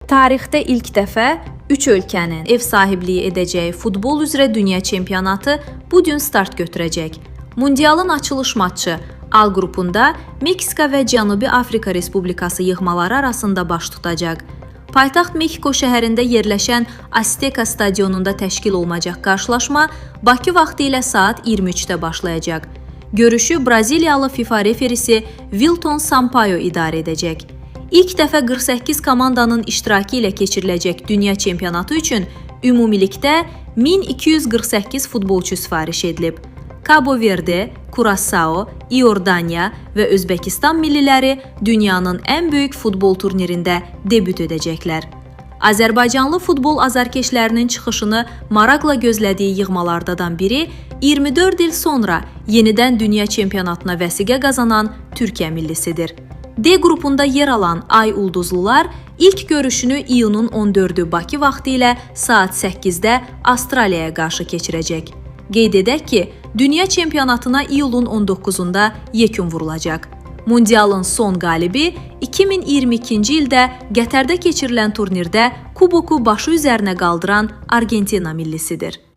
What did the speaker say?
Tarixdə ilk dəfə 3 ölkənin ev sahibliyi edəcəyi futbol üzrə dünya çempionatı bu gün start götürəcək. Mundialın açılış matçı A qrupunda Meksika və Cənubi Afrika Respublikası yığmaları arasında baş tutacaq. Paytaxt Meksiko şəhərində yerləşən Azteca stadionunda təşkil olunacaq qarşılaşma Bakı vaxtı ilə saat 23-də başlayacaq. Görüşü Braziliyalı FIFA referisi Wilton Sampaio idarə edəcək. İlk dəfə 48 komandanın iştirakı ilə keçiriləcək dünya çempionatı üçün ümumilikdə 1248 futbolçu sifariş edilib. Cabo Verde, Curaçao, İordaniya və Özbəkistan milliləri dünyanın ən böyük futbol turnirində debüt edəcəklər. Azərbaycanlı futbol azarkeşlərinin çıxışını maraqla gözlədiyi yığmalardan biri 24 il sonra yenidən dünya çempionatına vəsiqə qazanan Türkiyə millisidir. D qrupunda yer alan Ay Ulduzlular ilk görüşünü iyunun 14-ü Bakı vaxtı ilə saat 8-də Avstraliyaya qarşı keçirəcək. Qeyd edək ki, dünya çempionatına iyulun 19-unda yekun vurulacaq. Mundialın son qalibi 2022-ci ildə Qətərdə keçirilən turnirdə kuboku başı üzərinə qaldıran Argentina millisidir.